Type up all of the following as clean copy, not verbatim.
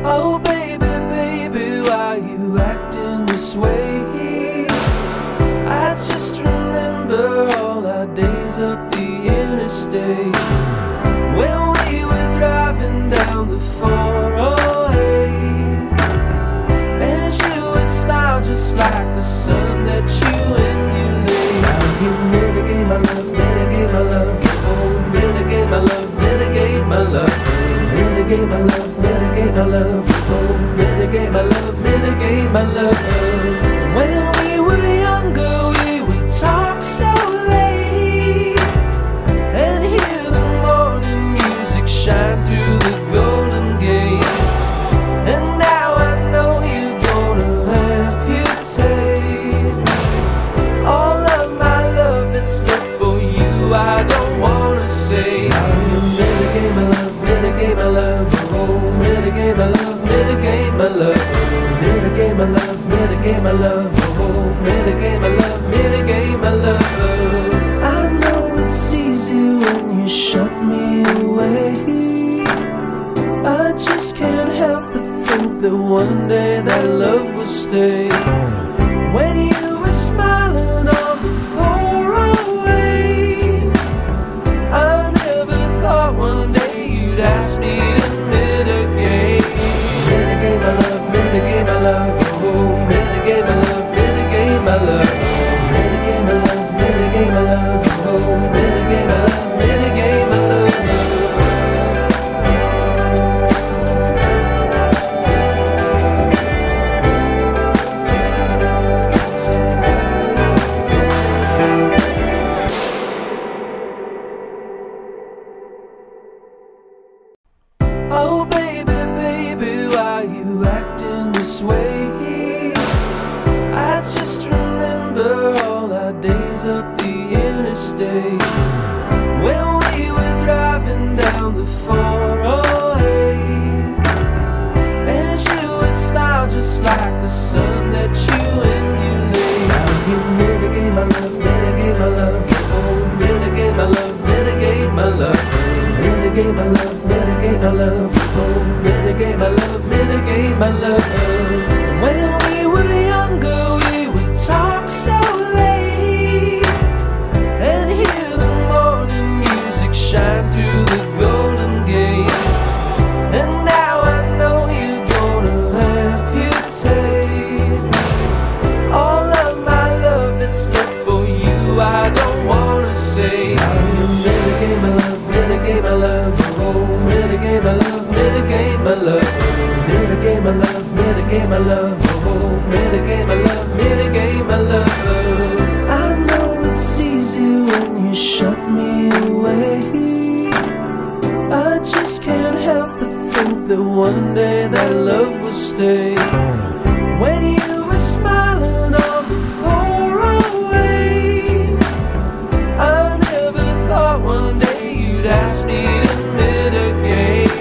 Oh baby, baby, why you acting this way? I just remember all our days up the interstate, when we were driving down the 408, and you would smile just like the sun that you emulate. Now you mitigate my love, mitigate my love, oh mitigate my love, mitigate my love, mitigate my love, mitigate my love, oh mitigate my love, mitigate my love. When we were younger, we would talk so late and hear the morning music shine through the golden gates. And now I know you're gonna amputate all of my love that's left for you. I don't wanna say, mitigate my love, mitigate my love, oh mitigate my love, mitigate my love, mitigate my love, mitigate my love, oh mitigate my love, mitigate my love. I know it's easy when you shut me away. I just can't help but think that one day that love will stay. When you were smiling on the 408, I never thought one day you'd ask me to mitigate. Mitigate my love, mitigate my love, oh mitigate my love, mitigate my love, mitigate my love, mitigate my love, oh mitigate my love, mitigate my love. Oh baby, baby, why you acting this way? I just remember all our days up the interstate, when we were driving down the 408, and you would smile just like the sun that you emulate. Now you mitigate my love, mitigate my love, oh mitigate my love, mitigate my love, mitigate my love, mitigate my love, oh mitigate my love, mitigate my love. When we were younger, we would talk so late and hear the morning music shine through the golden gates. And now I know you're gonna amputate all of my love that's left for you. I don't wanna say, mitigate my love, mitigate my love, oh mitigate my love, mitigate my love, mitigate my love, mitigate my love, oh mitigate my love, mitigate my love. I know it's easy when you shut me away. I just can't help but think that one day that love will stay. When you were smiling on the 408, I never thought one day you'd ask me to mitigate.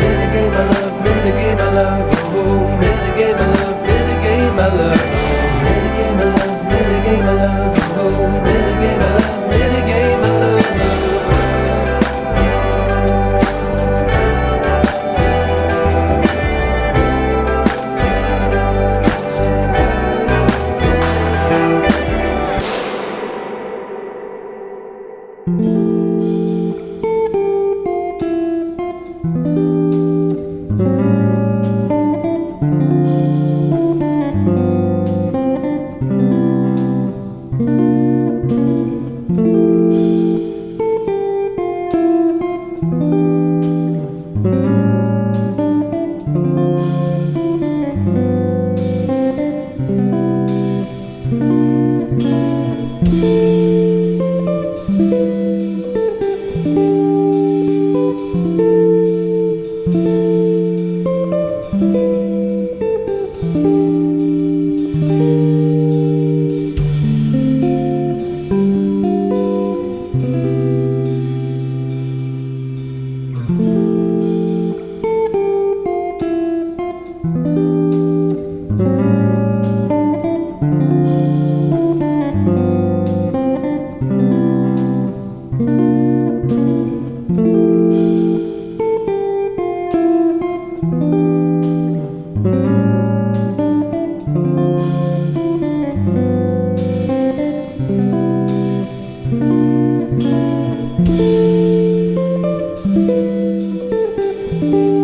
Mitigate my love, mitigate my love, oh mitigate my love, mitigate my love, mitigate my love, mitigate my love, oh mitigate my love, mitigate my love. you.